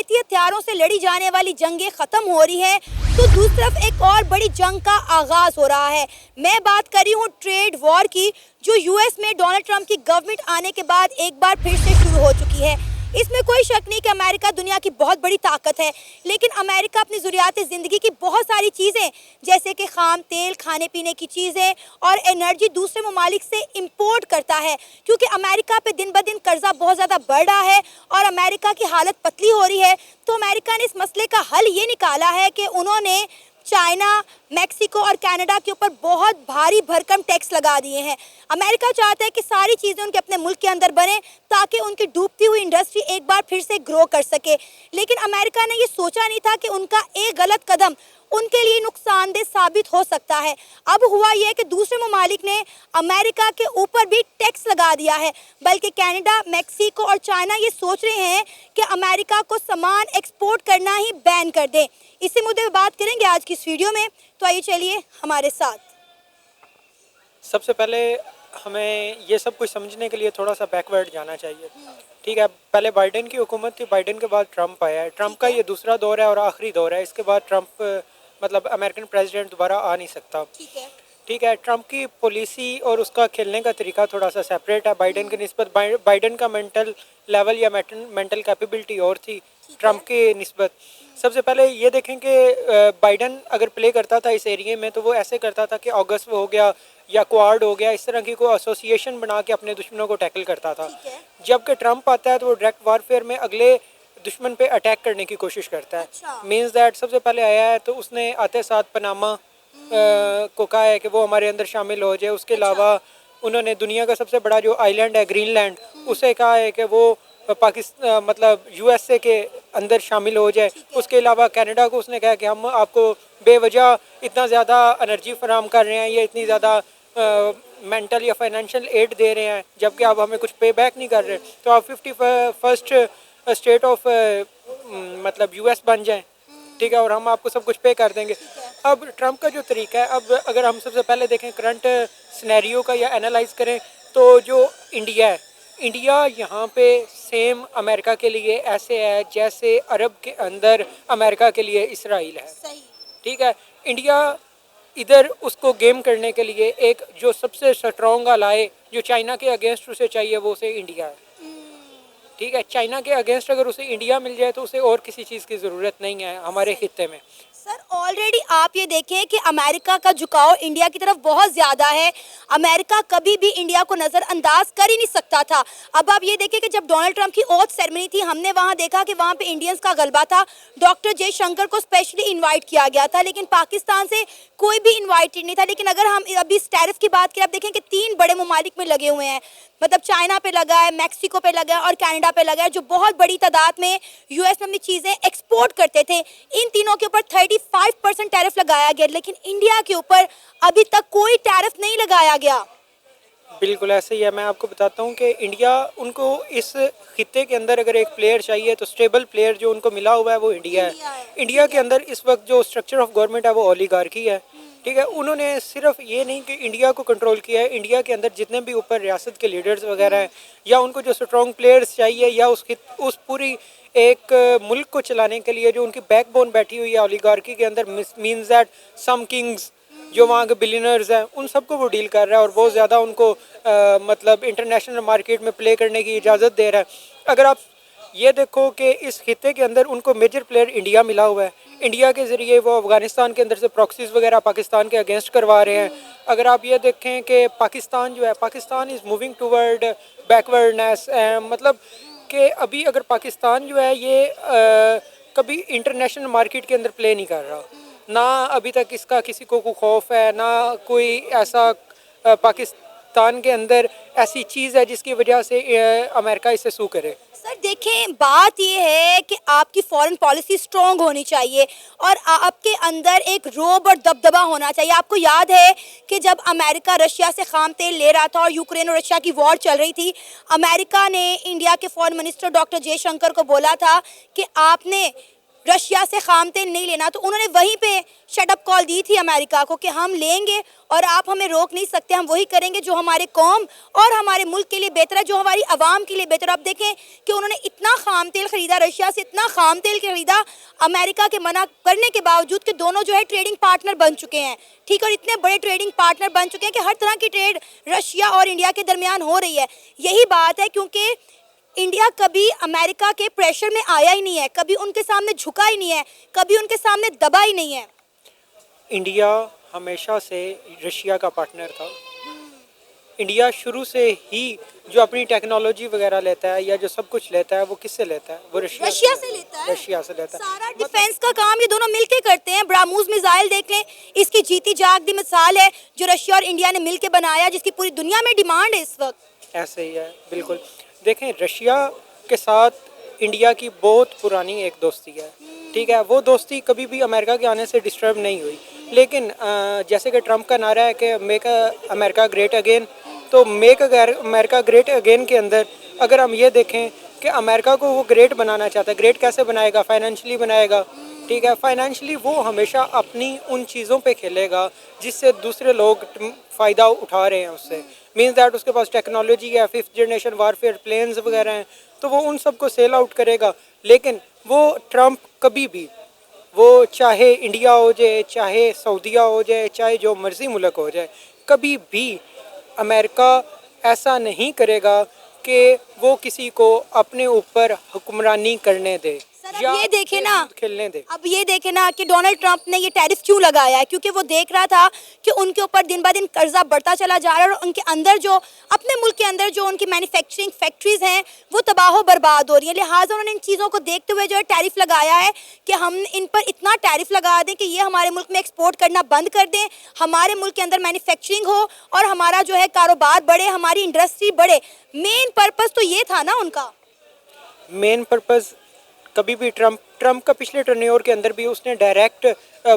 नफियाती हथियारों से लड़ी जाने वाली जंगें खत्म हो रही हैं, तो दूसरी तरफ एक और बड़ी जंग का आगाज हो रहा है। मैं बात कर रही हूँ ट्रेड वॉर की, जो यूएस में डोनाल्ड ट्रंप की गवर्नमेंट आने के बाद एक बार फिर से शुरू हो चुकी है। इसमें कोई शक नहीं कि अमेरिका दुनिया की बहुत बड़ी ताकत है, लेकिन अमेरिका अपनी ज़रूरियात ज़िंदगी की बहुत सारी चीज़ें जैसे कि खाम तेल, खाने पीने की चीज़ें और एनर्जी दूसरे ममालिक से इंपोर्ट करता है, क्योंकि अमेरिका पे दिन ब दिन कर्जा बहुत ज़्यादा बढ़ रहा है और अमेरिका की हालत पतली हो रही है। तो अमेरिका ने इस मसले का हल ये निकाला है कि उन्होंने चाइना, मैक्सिको और कनाडा के ऊपर बहुत भारी भरकम टैक्स लगा दिए हैं। अमेरिका चाहता है कि सारी चीज़ें उनके अपने मुल्क के अंदर बने ताकि उनकी डूबती हुई इंडस्ट्री एक बार फिर से ग्रो कर सके। लेकिन अमेरिका ने ये सोचा नहीं था कि उनका एक गलत कदम उनके लिए नुकसानदेह साबित हो सकता है। अब हुआ यह कि दूसरे ममालिक ने अमेरिका के ऊपर भी टैक्स लगा दिया है, बल्कि कनाडा, मैक्सिको और चाइना ये सोच रहे हैं कि अमेरिका को सामान एक्सपोर्ट करना ही बैन कर दें। इसी मुद्दे पर बात करेंगे आज की इस वीडियो में, तो आइए चलिए हमारे साथ। सबसे पहले हमें ये सब कुछ समझने के लिए थोड़ा सा बैकवर्ड जाना चाहिए। ठीक है, पहले बाइडेन की हुकूमत थी, बाइडेन के बाद ट्रंप आया है। ट्रंप का ये दूसरा दौर है और आखिरी दौर है। इसके बाद ट्रंप मतलब अमेरिकन प्रेसिडेंट दोबारा आ नहीं सकता। ठीक है, ट्रंप की पॉलिसी और उसका खेलने का तरीका थोड़ा सा सेपरेट है बाइडेन की निस्बत। बाइडेन का मेंटल लेवल या मेंटल कैपेबिलिटी और थी ट्रंप की निस्बत। सबसे पहले ये देखें कि बाइडेन अगर प्ले करता था इस एरिया में, तो वो ऐसे करता था कि ऑगस्ट हो गया या क्वाड हो गया, इस तरह की कोई एसोसिएशन बना के अपने दुश्मनों को टैकल करता था। जबकि ट्रंप आता है तो वो डायरेक्ट वारफेयर में अगले दुश्मन पे अटैक करने की कोशिश करता है। मीन्स दैट सबसे पहले आया है तो उसने आते साथ पनामा को कहा है कि वो हमारे अंदर शामिल हो जाए। उसके अलावा उन्होंने दुनिया का सबसे बड़ा जो आइलैंड है ग्रीनलैंड, उसे कहा है कि वो पाकिस्तान मतलब यूएसए के अंदर शामिल हो जाए। उसके अलावा कनाडा को उसने कहा कि हम आपको बेवजह इतना ज़्यादा एनर्जी फराम कर रहे हैं या इतनी ज़्यादा मेंटल या फाइनेंशियल एड दे रहे हैं, जबकि आप हमें कुछ पे बैक नहीं कर रहे, तो आप 51st स्टेट ऑफ मतलब यूएस बन जाएं। ठीक है, और हम आपको सब कुछ पे कर देंगे। अब ट्रंप का जो तरीका है, अब अगर हम सबसे पहले देखें करंट सिनेरियो का या एनालाइज करें, तो जो इंडिया है, इंडिया यहाँ पे सेम अमेरिका के लिए ऐसे है जैसे अरब के अंदर अमेरिका के लिए इसराइल है। ठीक है, इंडिया इधर उसको गेम करने के लिए एक जो सबसे स्ट्रॉन्ग अलाय जो चाइना के अगेंस्ट उसे चाहिए वो उसे इंडिया है। ठीक है, चाइना के अगेंस्ट अगर उसे इंडिया मिल जाए तो उसे और किसी चीज़ की ज़रूरत नहीं है हमारे खित्ते में। सर ऑलरेडी आप ये देखें कि अमेरिका का झुकाव इंडिया की तरफ बहुत ज़्यादा है। अमेरिका कभी भी इंडिया को नज़रअंदाज कर ही नहीं सकता था। अब आप ये देखें कि जब डोनाल्ड ट्रंप की ओथ सेरेमनी थी, हमने वहाँ देखा कि वहाँ पे इंडियंस का गलबा था। डॉक्टर जयशंकर को स्पेशली इन्वाइट किया गया था, लेकिन पाकिस्तान से कोई भी इन्वाइटेड नहीं था। लेकिन अगर हम अभी इस टैरिफ की बात करें, आप देखें कि 3 बड़े ममालिक में लगे हुए हैं, मतलब चाइना पे लगा है, मैक्सिको पे लगा है और कनाडा पे लगा है, जो बहुत बड़ी तादाद में यूएस में अपनी चीज़ें एक्सपोर्ट करते थे। इन तीनों के ऊपर 35% टैरिफ लगाया गया, लेकिन इंडिया के ऊपर अभी तक कोई टैरिफ नहीं लगाया गया। बिल्कुल ऐसे ही है। मैं आपको बताता हूँ कि इंडिया, उनको इस खित्ते के अंदर अगर एक प्लेयर चाहिए तो स्टेबल प्लेयर जो उनको मिला हुआ है वो इंडिया है। इंडिया के अंदर इस वक्त जो स्ट्रक्चर ऑफ गवर्नमेंट है वो ओलिगार्की है। ठीक है, उन्होंने सिर्फ ये नहीं कि इंडिया को कंट्रोल किया है, इंडिया के अंदर जितने भी ऊपर रियासत के लीडर्स वगैरह हैं या उनको जो स्ट्रॉन्ग प्लेयर्स चाहिए या उस पूरी एक मुल्क को चलाने के लिए जो उनकी बैकबोन बैठी हुई है ओलिगार्की के अंदर, मीन्स दैट सम किंग्स जो वहाँ के बिलियनर्स हैं, उन सबको वो डील कर रहा है और बहुत ज़्यादा उनको मतलब इंटरनेशनल मार्केट में प्ले करने की इजाज़त दे रहा है। अगर आप ये देखो कि इस खित्ते के अंदर उनको मेजर प्लेयर इंडिया मिला हुआ है। इंडिया के ज़रिए वो अफ़गानिस्तान के अंदर से प्रॉक्सीज़ वगैरह पाकिस्तान के अगेंस्ट करवा रहे हैं। अगर आप ये देखें कि पाकिस्तान जो है, Pakistan is moving toward backwardness, मतलब कि अभी अगर पाकिस्तान जो है ये कभी इंटरनेशनल मार्केट के अंदर प्ले नहीं कर रहा, ना अभी तक इसका किसी को खौफ है, ना कोई ऐसा पाकिस्तान के अंदर ऐसी चीज़ है जिसकी वजह से अमेरिका इसे सू करे। सर देखें, बात ये है कि आपकी फॉरेन पॉलिसी स्ट्रॉन्ग होनी चाहिए और आपके अंदर एक रोब और दबदबा होना चाहिए। आपको याद है कि जब अमेरिका रशिया से खाम तेल ले रहा था और यूक्रेन और रशिया की वॉर चल रही थी, अमेरिका ने इंडिया के फॉरेन मिनिस्टर डॉक्टर जयशंकर को बोला था कि आपने रशिया से खाम तेल नहीं लेना, तो उन्होंने वहीं पे शट अप कॉल दी थी अमेरिका को कि हम लेंगे और आप हमें रोक नहीं सकते, हम वही करेंगे जो हमारे कौम और हमारे मुल्क के लिए बेहतर है, जो हमारी आवाम के लिए बेहतर है। आप देखें कि उन्होंने इतना खाम तेल खरीदा, रशिया से इतना खाम तेल खरीदा अमेरिका के मना करने के बावजूद कि दोनों जो है ट्रेडिंग पार्टनर बन चुके हैं, ठीक, और इतने बड़े ट्रेडिंग पार्टनर बन चुके हैं कि हर तरह की ट्रेड रशिया और इंडिया के दरमियान हो रही है। यही बात है क्योंकि इंडिया कभी अमेरिका के प्रेशर में आया ही नहीं है, कभी उनके सामने झुका ही नहीं है, कभी उनके सामने दबा ही नहीं है। इंडिया हमेशा से रशिया का पार्टनर था। इंडिया शुरू से ही जो अपनी टेक्नोलॉजी वगैरह लेता है या जो सब कुछ लेता है वो किससे लेता है? वो रशिया से लेता है। रशिया से लेता है। सारा डिफेंस का काम ये दोनों मिलके करते हैं। ब्राह्मोस मिसाइल देख लें, इसकी जीती जागती मिसाल है जो रशिया और इंडिया ने मिलके बनाया, जिसकी पूरी दुनिया में डिमांड है इस वक्त। ऐसे ही है, बिल्कुल। देखें, रशिया के साथ इंडिया की बहुत पुरानी एक दोस्ती है, ठीक है। वो दोस्ती कभी भी अमेरिका के आने से डिस्टर्ब नहीं हुई। लेकिन जैसे कि ट्रम्प का नारा है कि मेक अमेरिका ग्रेट अगेन, तो मेक अमेरिका ग्रेट अगेन के अंदर अगर हम ये देखें कि अमेरिका को वो ग्रेट बनाना चाहता है, ग्रेट कैसे बनाएगा? फाइनेंशियली बनाएगा, ठीक है। फाइनेंशियली वो हमेशा अपनी उन चीज़ों पे खेलेगा जिससे दूसरे लोग फ़ायदा उठा रहे हैं उससे। मीन्स दैट उसके पास टेक्नोलॉजी है, 5th जनरेशन वारफेयर प्लेन्स वगैरह हैं, तो वो उन सब को सेल आउट करेगा। लेकिन वो ट्रम्प कभी भी, वो चाहे इंडिया हो जाए, चाहे सऊदीया हो जाए, चाहे जो मर्ज़ी मुल्क हो जाए, कभी भी अमेरिका ऐसा नहीं करेगा कि वो किसी को अपने ऊपर हुक्मरानी करने दे अब ये देखे ना, खेलने दे। अब ये देखे ना कि डोनाल्ड ट्रंप ने ये टैरिफ क्यों लगाया है, क्योंकि वो देख रहा था कि उनके ऊपर दिन ब दिन कर्जा बढ़ता चला जा रहा है और उनके अंदर जो अपने मुल्क के अंदर जो उनकी मैन्युफैक्चरिंग फैक्ट्रीज हैं वो तबाह बर्बाद हो रही है। लिहाजा उन्होंने इन चीज़ों को देखते हुए जो है टैरिफ लगाया है कि हम इन पर इतना टैरिफ लगा दें कि ये हमारे मुल्क में एक्सपोर्ट करना बंद कर दें, हमारे मुल्क के अंदर मैन्युफैक्चरिंग हो और हमारा जो है कारोबार बढ़े, हमारी इंडस्ट्री बढ़े। मेन पर्पज़ तो ये था ना उनका। मेन पर्पज़ कभी भी ट्रम्प का पिछले टर्न्योवर के अंदर भी उसने डायरेक्ट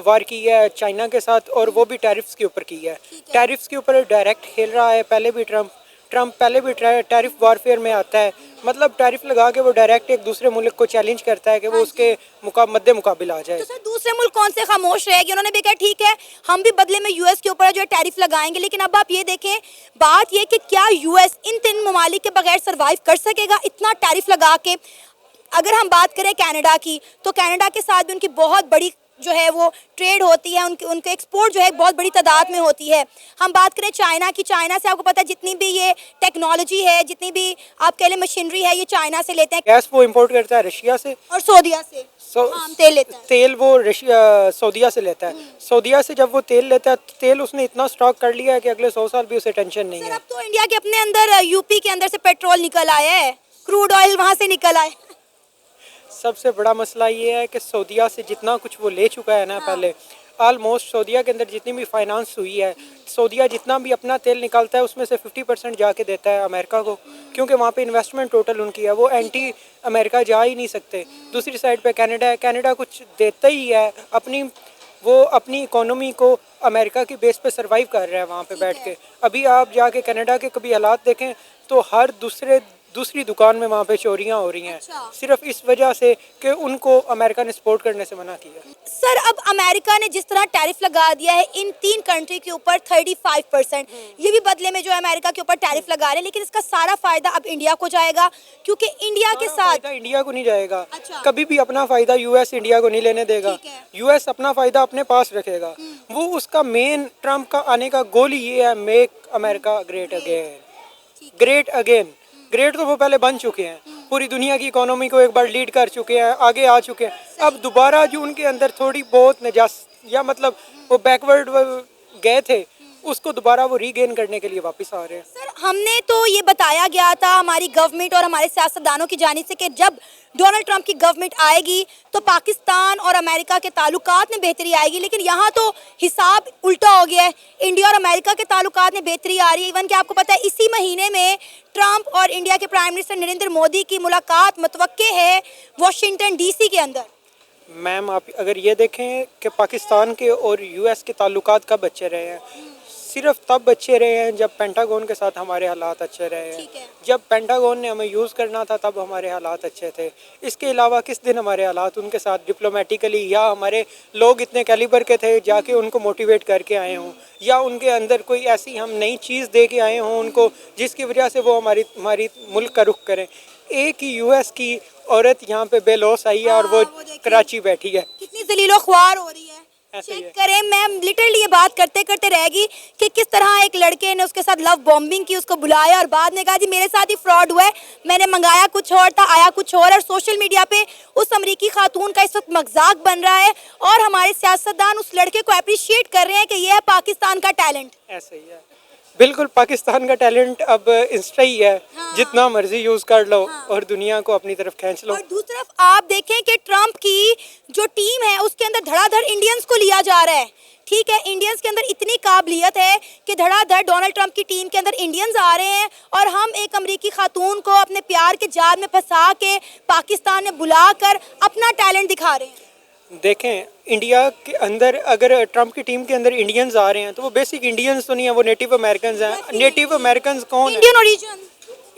वार की है चाइना के साथ, और वो भी टैरिफ्स के ऊपर की है। टैरिफ्स के ऊपर डायरेक्ट खेल रहा है। पहले भी ट्रम्प पहले भी टैरिफ वारफेयर में आता है, मतलब टैरिफ लगा के वो डायरेक्ट एक दूसरे मुल्क को चैलेंज करता है कि वो उसके मद्दे मुकाबिल आ जाए। तो सर दूसरे मुल्क कौन से खामोश रहेंगे? उन्होंने भी कहा ठीक है हम भी बदले में यूएस के ऊपर जो है टैरिफ लगाएंगे। लेकिन अब आप ये देखें, बात ये कि क्या यूएस इन 3 ममालिक के बगैर सर्वाइव कर सकेगा इतना टैरिफ लगा के? अगर हम बात करें कनाडा की, तो कनाडा के साथ भी उनकी बहुत बड़ी जो है वो ट्रेड होती है, उनके एक्सपोर्ट जो है बहुत बड़ी तादाद में होती है। हम बात करें चाइना की, चाइना से आपको पता है जितनी भी ये टेक्नोलॉजी है, जितनी भी आप कह लें मशीनरी है, ये चाइना से लेते हैं। गैस वो इंपोर्ट करता है रशिया से और सऊदीया से तेल लेता है। तेल वो सऊदीया से लेता है। सऊदीया से जब वो तेल लेता है, तेल उसने इतना स्टॉक कर लिया है कि अगले 100 साल भी उसे टेंशन नहीं है। अब तो इंडिया के अपने अंदर यूपी के अंदर से पेट्रोल निकल आया है, क्रूड ऑयल वहाँ से निकल आया। सबसे बड़ा मसला ये है कि सऊदीया से जितना कुछ वो ले चुका है ना, पहले ऑलमोस्ट सऊदीया के अंदर जितनी भी फाइनेंस हुई है, सऊदीया जितना भी अपना तेल निकालता है उसमें से 50% जाके देता है अमेरिका को, क्योंकि वहाँ पे इन्वेस्टमेंट टोटल उनकी है। वो एंटी अमेरिका जा ही नहीं सकते। दूसरी साइड पे कनाडा है, कनाडा कुछ देता ही है वो अपनी इकोनॉमी को अमेरिका की बेस पे सरवाइव कर रहा है वहाँ पे बैठ के। अभी आप जाके कनाडा के कभी हालात देखें तो हर दूसरी दुकान में वहाँ पे चोरियाँ हो रही हैं। सिर्फ इस वजह से कि उनको अमेरिका ने सपोर्ट करने से मना किया। सर अब अमेरिका ने जिस तरह टैरिफ लगा दिया है इन 3 कंट्री के ऊपर 35%, ये भी बदले में जो अमेरिका के ऊपर टैरिफ लगा रहे हैं, लेकिन इसका सारा फायदा अब इंडिया को जाएगा, क्योंकि इंडिया के साथ इंडिया को नहीं जाएगा। कभी भी अपना फायदा यूएस इंडिया को नहीं लेने देगा। यूएस अपना फायदा अपने पास रखेगा। वो उसका मेन ट्रम्प का आने का गोल ही ये है, make America great again. Great again, great तो वो पहले बन चुके हैं, पूरी दुनिया की इकोनॉमी को एक बार लीड कर चुके हैं, आगे आ चुके हैं। अब दोबारा जो उनके अंदर थोड़ी बहुत नजास या मतलब वो बैकवर्ड गए थे, उसको दोबारा वो रीगेन करने के लिए वापस आ रहे हैं। सर हमने तो ये बताया गया था हमारी गवर्नमेंट और हमारे सियासतदानों की जानिब से कि जब डोनाल्ड ट्रंप की गवर्नमेंट आएगी तो पाकिस्तान और अमेरिका के ताल्लुकात में बेहतरी आएगी, लेकिन यहाँ तो हिसाब उल्टा हो गया है। इंडिया और अमेरिका के ताल्लुकात में बेहतरी आ रही है। इवन कि आपको पता है इसी महीने में ट्रंप और इंडिया के प्राइम मिनिस्टर नरेंद्र मोदी की मुलाकात मुतवक्के है वाशिंगटन DC के अंदर। मैम आप अगर ये देखें कि पाकिस्तान के और यूएस के ताल्लुकात कब अच्छे रहे हैं, सिर्फ तब अच्छे रहे हैं जब पेंटागन के साथ हमारे हालात अच्छे रहे हैं। ठीक है। जब पेंटागन ने हमें यूज़ करना था तब हमारे हालात अच्छे थे। इसके अलावा किस दिन हमारे हालात उनके साथ डिप्लोमेटिकली या हमारे लोग इतने कैलिबर के थे जाके उनको मोटिवेट करके आए हों, या उनके अंदर कोई ऐसी हम नई चीज़ दे के आए हों उनको जिसकी वजह से वो हमारी मुल्क का रुख करें। एक ही यूएस की औरत यहाँ पे बेलौस आई है और वो वो देखिए। कराची बैठी है। कितनी जलीलो ख्वार हो रही है। ऐसे ही चेक है। करें, मैं लिटरली ये बात करते करते रहेगी कि किस तरह एक लड़के ने उसके साथ लव बॉम्बिंग की, उसको बुलाया और बाद में कहा जी मेरे साथ ही फ्रॉड हुआ है, मैंने मंगाया कुछ और था आया कुछ और सोशल मीडिया पे उस अमरीकी खातून का इस वक्त मजाक बन रहा है और हमारे सियासतदान उस लड़के को अप्रिशिएट कर रहे हैं कि ये है पाकिस्तान का टैलेंट। ऐसे ही है, बिल्कुल पाकिस्तान का टैलेंट अब इंस्टा ही है। हाँ। जितना मर्जी यूज कर लो हाँ। और दुनिया को अपनी तरफ खींच लो। और दूसरी तरफ आप देखें कि ट्रंप की जो टीम है उसके अंदर धड़ाधड़ इंडियंस को लिया जा रहा है। ठीक है, इंडियंस के अंदर इतनी काबिलियत है कि धड़ाधड़ डोनाल्ड ट्रंप की टीम के अंदर इंडियंस आ रहे हैं और हम एक अमेरिकी खातून को अपने प्यार के जाल में फंसा के पाकिस्तान में बुलाकर अपना टैलेंट दिखा रहे हैं। देखें, इंडिया के अंदर अगर ट्रंप की टीम के अंदर इंडियंस आ रहे हैं तो वो बेसिक इंडियंस तो नहीं है, वो नेटिव अमेरिकन हैं। नेटिव अमेरिकन कौन है? Indian origin.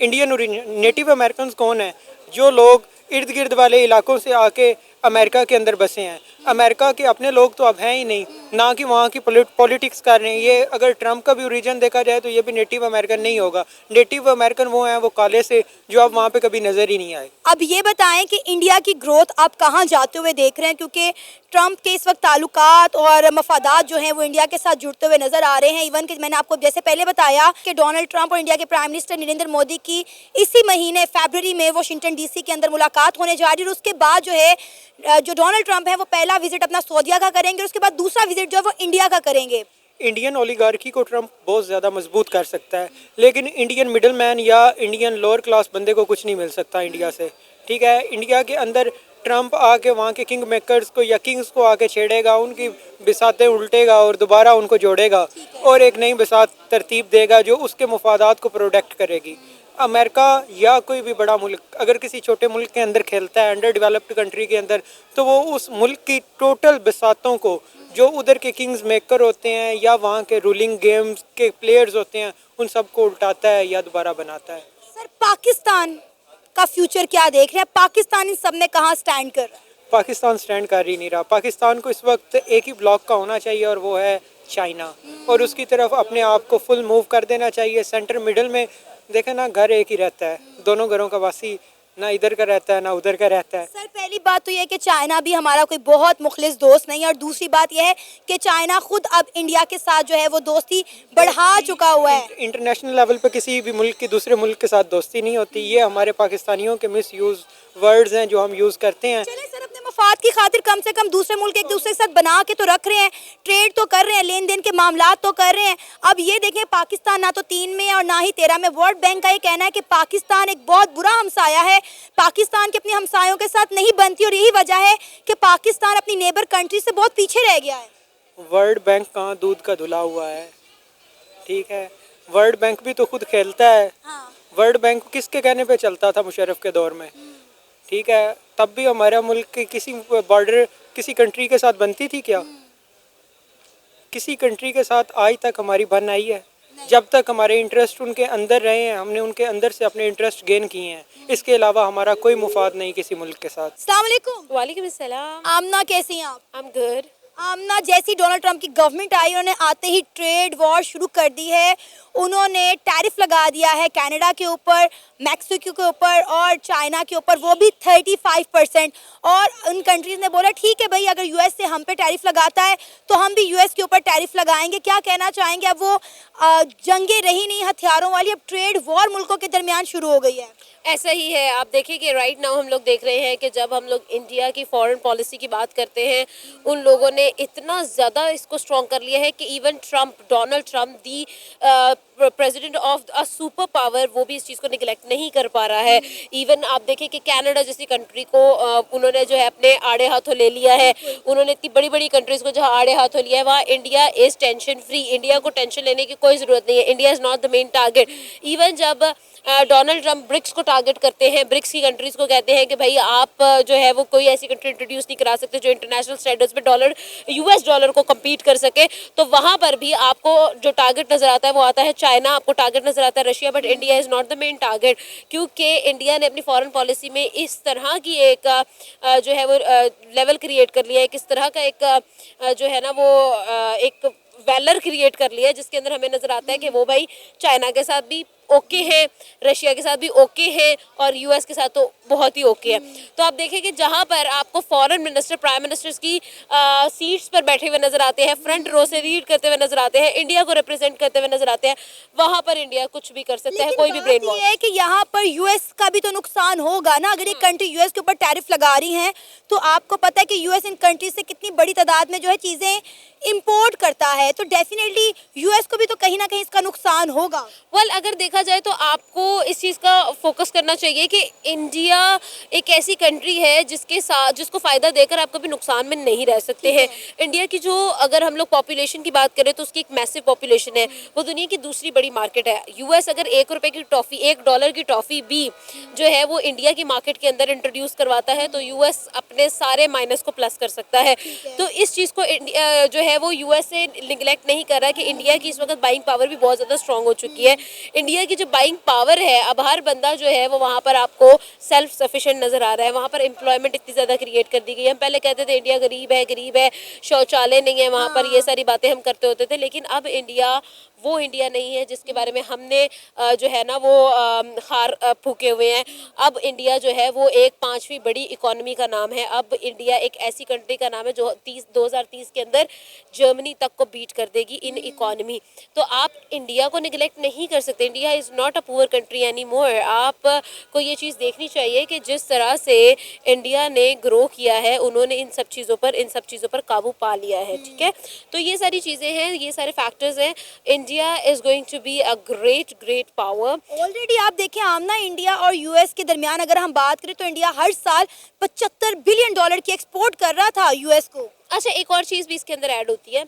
Indian origin. Native American कौन है? जो लोग इर्द गिर्द वाले इलाकों से आके अमेरिका के अंदर बसे हैं। अमेरिका के अपने लोग तो अब हैं ही नहीं, ना कि वहाँ की पॉलिटिक्स कर रहे हैं। ये अगर ट्रंप का भी ओरिजिन देखा जाए तो ये भी नेटिव अमेरिकन नहीं होगा। नेटिव अमेरिकन वो हैं, वो काले से, जो अब वहाँ पे कभी नज़र ही नहीं आए। अब ये बताएं कि इंडिया की ग्रोथ आप कहाँ जाते हुए देख रहे हैं, क्योंकि ट्रंप के इस वक्त ताल्लुकात और मफादात जो हैं वो इंडिया के साथ जुड़ते हुए नजर आ रहे हैं। इवन कि मैंने आपको जैसे पहले बताया कि डोनाल्ड ट्रंप और इंडिया के प्राइम मिनिस्टर नरेंद्र मोदी की इसी महीने फरवरी में वाशिंगटन डीसी के अंदर मुलाकात होने जा रही है और उसके बाद जो है जो डोनाल्ड ट्रंप है वो पहला विजिट अपना सऊदीया का करेंगे और उसके बाद दूसरा विजिट जो है वो इंडिया का करेंगे। इंडियन ओलिगार्की को ट्रंप बहुत ज़्यादा मजबूत कर सकता है, लेकिन इंडियन मिडिल मैन या इंडियन लोअर क्लास बंदे को कुछ नहीं मिल सकता इंडिया से। ठीक है, इंडिया के अंदर ट्रंप आके वहाँ के किंग मेकर्स को या किंग्स को आके छेड़ेगा, उनकी बिसातें उल्टेगा और दोबारा उनको जोड़ेगा और एक नई बिसात तरतीब देगा जो उसके मफादात को प्रोटेक्ट करेगी। अमेरिका या कोई भी बड़ा मुल्क अगर किसी छोटे मुल्क के अंदर खेलता है, अंडर डेवलप्ड कंट्री के अंदर, तो वो उस मुल्क की टोटल बिसातों को, जो उधर के किंग्स मेकर होते हैं या वहाँ के रूलिंग गेम्स के प्लेयर्स होते हैं, उन सबको उल्टाता है या दोबारा बनाता है। सर, पाकिस्तान का फ्यूचर क्या देख रहे हैं? पाकिस्तान इन सब में कहाँ स्टैंड कर रहा है? पाकिस्तान स्टैंड कर ही नहीं रहा। पाकिस्तान को इस वक्त एक ही ब्लॉक का होना चाहिए और वो है चाइना, और उसकी तरफ अपने आप को फुल मूव कर देना चाहिए। सेंटर मिडल में देखे ना, घर एक ही रहता है, दोनों घरों का वासी ना इधर का रहता है ना उधर का रहता है। सर, पहली बात तो यह है कि चाइना भी हमारा कोई बहुत मुखलिस दोस्त नहीं है और दूसरी बात यह है कि चाइना खुद अब इंडिया के साथ जो है वो दोस्ती बढ़ा चुका हुआ है। इंटरनेशनल लेवल पर किसी भी मुल्क की दूसरे मुल्क के साथ दोस्ती नहीं होती। ये हमारे पाकिस्तानियों के मिस यूज वर्ड्स हैं जो हम यूज़ करते हैं। चले सर, अपने मफाद की खातिर कम से कम दूसरे मुल्क एक दूसरे के साथ बना के तो रख रहे हैं, ट्रेड तो कर रहे हैं, लेन देन के मामलात तो कर रहे हैं। अब ये देखें, पाकिस्तान ना तो 3 में और ना ही 13 में। वर्ल्ड बैंक का ये कहना है कि पाकिस्तान एक बहुत बुरा हमसाया है, पाकिस्तान के अपने हमसायों के साथ नहीं बनती और यही वजह है कि पाकिस्तान अपनी नेबर कंट्री से बहुत पीछे रह गया है। वर्ल्ड बैंक कहाँ दूध का धुला हुआ है। ठीक है, वर्ल्ड बैंक भी तो खुद खेलता है। वर्ल्ड बैंक किसके कहने पे चलता था मुशर्रफ के दौर में? ठीक है, तब भी हमारा मुल्क के किसी बॉर्डर किसी कंट्री के साथ बनती थी क्या? किसी कंट्री के साथ आज तक हमारी बन आई है? जब तक हमारे इंटरेस्ट उनके अंदर रहे हैं, हमने उनके अंदर से अपने इंटरेस्ट गेन किए हैं। इसके अलावा हमारा कोई मुफाद नहीं किसी मुल्क के साथ। अस्सलाम वालेकुम। वालेकुम अस्सलाम। आमना, कैसी हैं आप? I am good. आमना, जैसी डोनाल्ड ट्रंप की गवर्नमेंट आई उन्होंने आते ही ट्रेड वॉर शुरू कर दी है। उन्होंने टैरिफ लगा दिया है कनाडा के ऊपर, मैक्सिको के ऊपर और चाइना के ऊपर, वो भी 35%। और उन कंट्रीज़ ने बोला ठीक है भाई, अगर यूएस से हम पे टैरिफ लगाता है तो हम भी यूएस के ऊपर टैरिफ लगाएंगे। क्या कहना चाहेंगे? अब वो जंगें रही नहीं हथियारों वाली, अब ट्रेड वॉर मुल्कों के दरमियान शुरू हो गई है। ऐसा ही है। आप देखिए कि राइट नाउ हम लोग देख रहे हैं कि जब हम लोग इंडिया की फॉरेन पॉलिसी की बात करते हैं, उन लोगों ने इतना ज़्यादा इसको स्ट्रॉन्ग कर लिया है कि even Trump, Donald Trump the president of a super power, वो भी इस चीज़ को निगलेक्ट नहीं कर पा रहा है। इवन आप देखें कि कनाडा जैसी कंट्री को उन्होंने जो है अपने आड़े हाथों ले लिया है। उन्होंने इतनी बड़ी बड़ी कंट्रीज़ को जहाँ आड़े हाथों लिया है, वहाँ India is tension free. India को टेंशन लेने की कोई ज़रूरत नहीं है। India is not the main target. Even जब डोनाल्ड ट्रंप ब्रिक्स को टारगेट करते हैं, ब्रिक्स की कंट्रीज को कहते हैं कि भाई आप जो है वो कोई ऐसी कंट्री इंट्रोड्यूस नहीं करा सकते जो इंटरनेशनल स्टैंडर्ड्स पे यूएस डॉलर को compete कर सके, तो वहाँ पर भी आपको जो टारगेट नजर आता है वो आता है चाइना, आपको टारगेट नजर आता है Russia, but India is not the main target, क्योंकि इंडिया ने अपनी फॉरेन पॉलिसी में इस तरह की एक जो है वो लेवल क्रिएट कर लिया है, किस तरह का एक जो है ना वो एक वैलर क्रिएट कर लिया है, जिसके अंदर हमें नजर आता है कि वो भाई चाइना के साथ भी ओके हैं, रशिया के साथ भी ओके हैं, और यूएस के साथ तो बहुत ही ओके है। तो आप देखें कि जहां पर आपको फॉरेन मिनिस्टर, प्राइम मिनिस्टर्स की सीट्स पर बैठे हुए नजर आते हैं, फ्रंट रो से रीड करते हुए नजर आते हैं, इंडिया को रिप्रेजेंट करते हुए नजर आते हैं, वहां पर इंडिया कुछ भी कर सकता है, कोई भी ब्रेन वॉश। है कि यहाँ पर यूएस का भी तो नुकसान होगा ना, अगर ये कंट्री यूएस के ऊपर टैरिफ लगा रही हैं, तो आपको पता है कि यूएस इन कंट्री से कितनी बड़ी तादाद में जो है चीजें इंपोर्ट करता है, तो डेफिनेटली यूएस को भी तो कहीं ना कहीं इसका नुकसान होगा। वेल, अगर देखा जाए तो आपको इस चीज़ का फोकस करना चाहिए कि इंडिया एक ऐसी कंट्री है जिसके साथ, जिसको फ़ायदा देकर आप कभी नुकसान में नहीं रह सकते हैं। इंडिया की जो, अगर हम लोग पॉपुलेशन की बात करें तो उसकी एक मैसिव पॉपुलेशन है, वो दुनिया की दूसरी बड़ी मार्केट है। यूएस अगर $1 की टॉफ़ी, $1 की टॉफ़ी भी जो है वो इंडिया की मार्केट के अंदर इंट्रोड्यूस करवाता है, तो यूएस अपने सारे माइनस को प्लस कर सकता है। तो इस चीज़ को इंडिया जो है वो यूएस से निगलेक्ट नहीं कर रहा है कि इंडिया की इस वक्त बाइंग पावर भी बहुत ज़्यादा स्ट्रांग हो चुकी है। इंडिया की जो बाइंग पावर है, अब हर बंदा जो है वो वहाँ पर आपको सेल्फ सफिशिएंट नज़र आ रहा है, वहाँ पर एम्प्लॉयमेंट इतनी ज़्यादा क्रिएट कर दी गई है। हम पहले कहते थे इंडिया गरीब है, शौचालय नहीं है वहाँ पर, ये सारी बातें हम करते होते थे, लेकिन अब इंडिया वो इंडिया नहीं है जिसके बारे में हमने जो है ना वो खार फूके हुए हैं। अब इंडिया जो है वो एक 5वीं बड़ी इकोनॉमी का नाम है। अब इंडिया एक ऐसी कंट्री का नाम है जो 2030 के अंदर जर्मनी तक को बीट कर देगी इन इकोनॉमी। तो आप इंडिया को निगलेक्ट नहीं कर सकते। India is not a poor country any more. आप को ये चीज़ देखनी चाहिए कि जिस तरह से इंडिया ने ग्रो किया है, उन्होंने इन सब चीज़ों पर काबू पा लिया है। ठीक है, तो ये सारी चीज़ें हैं, ये सारे फैक्टर्स हैं। India is going to be a great power. Already आप देखें आमना, इंडिया और यूएस के दरमियान अगर हम बात करें तो इंडिया हर साल $75 बिलियन की एक्सपोर्ट कर रहा था यूएस को। अच्छा, एक और चीज़ भी इसके अंदर ऐड होती है।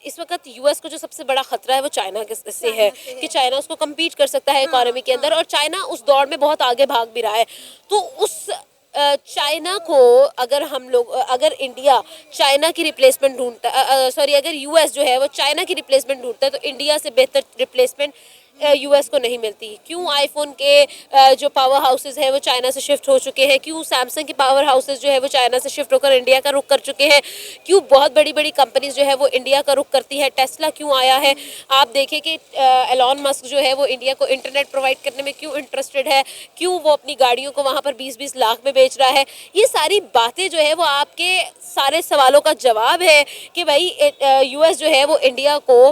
इस वक्त यूएस को जो सबसे बड़ा खतरा है वो चाइना के से है कि चाइना उसको कम्पीट कर सकता है इकोनॉमी के अंदर, और चाइना उस दौड़ में बहुत आगे भाग भी रहा है। तो उस चाइना को अगर इंडिया चाइना की रिप्लेसमेंट ढूंढता, अगर यूएस जो है वो चाइना की रिप्लेसमेंट ढूंढता है, तो इंडिया से बेहतर रिप्लेसमेंट यूएस को नहीं मिलती। क्यों आईफोन के जो पावर हाउसेज हैं वो चाइना से शिफ्ट हो चुके हैं, क्यों सैमसंग के पावर हाउसेज जो है वो चाइना से शिफ्ट होकर इंडिया का रुख कर चुके हैं, क्यों बहुत बड़ी बड़ी कंपनीज जो है वो इंडिया का रुख करती है, टेस्ला क्यों आया है। आप देखें कि एलॉन मस्क जो है वो इंडिया को इंटरनेट प्रोवाइड करने में क्यों इंटरेस्टेड है, क्यों वो अपनी गाड़ियों को वहाँ पर 20-20 लाख में बेच रहा है। ये सारी बातें जो है वो आपके सारे सवालों का जवाब है कि भाई यूएस जो है वो इंडिया को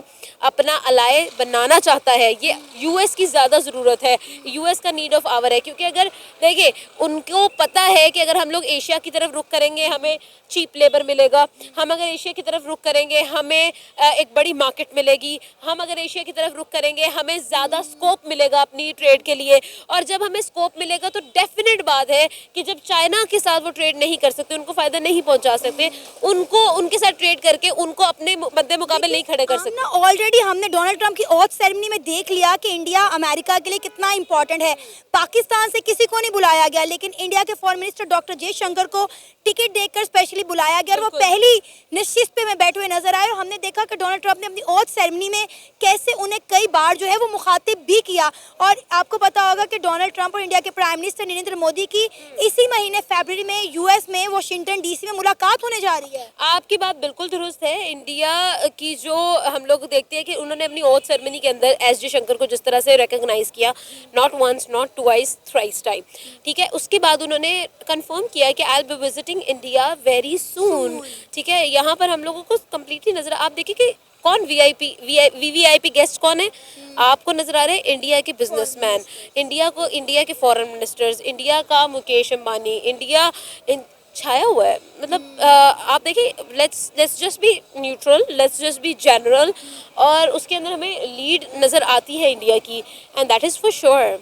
अपना अलाय बनाना चाहता है। ये यूएस की ज़्यादा ज़रूरत है, यूएस का नीड ऑफ आवर है, क्योंकि अगर देखिए उनको पता है कि अगर हम लोग एशिया की तरफ रुख करेंगे हमें चीप लेबर मिलेगा, हम अगर एशिया की तरफ रुख करेंगे हमें एक बड़ी मार्केट मिलेगी, हम अगर एशिया की तरफ रुख करेंगे हमें ज़्यादा स्कोप मिलेगा अपनी ट्रेड के लिए, और जब हमें स्कोप मिलेगा तो डेफिनेट बात है कि जब चाइना के साथ वो ट्रेड नहीं कर सकते, उनको फ़ायदा नहीं पहुंचा सकते, उनको उनके साथ ट्रेड करके उनको अपने मद्दे मुकाबले नहीं खड़े कर सकते। ऑलरेडी हमने डोनाल्ड ट्रंप की ओथ सेरेमनी में देख लिया कि इंडिया अमेरिका के लिए कितना इंपॉर्टेंट है। पाकिस्तान से किसी को नहीं बुलाया गया, लेकिन इंडिया के फॉरेन मिनिस्टर डॉक्टर जयशंकर को टिकट देकर स्पेशली बुलाया गया और वो पहली निश्चित पे में बैठे हुए नजर आए। और हमने देखा कि डोनाल्ड ट्रंप ने अपनी ओथ सेरेमनी में कैसे उन्हें कई बार जो है वो मुखातिब भी किया। और आपको पता होगा कि डोनाल्ड ट्रंप और इंडिया के प्राइम मिनिस्टर नरेंद्र मोदी की इसी महीने फरवरी में यूएस में वाशिंगटन डीसी में मुलाकात होने जा रही है। आपकी बात बिल्कुल दुरुस्त है। इंडिया की जो हम लोग देखते हैं कि उन्होंने अपनी ओथ सेरेमनी के अंदर एस जयशंकर को जिस तरह से रिकॉग्नाइज किया, not once not twice thrice time, ठीक है, उसके बाद उन्होंने कंफर्म किया कि I will be visiting India very soon. ठीक है, यहाँ पर हम लोगों को कम्प्लीटली नजर, आप देखिए कि कौन वीवीआईपी गेस्ट कौन है आपको नजर आ रहे हैं, इंडिया के बिजनेसमैन, इंडिया के फॉरेन मिनिस्टर्स, इंडिया का मुकेश अंबानी, इंडिया छाया हुआ है। मतलब आप देखिए, let's just be neutral, let's just be general, और उसके अंदर हमें लीड नज़र आती है इंडिया की, and that is for sure.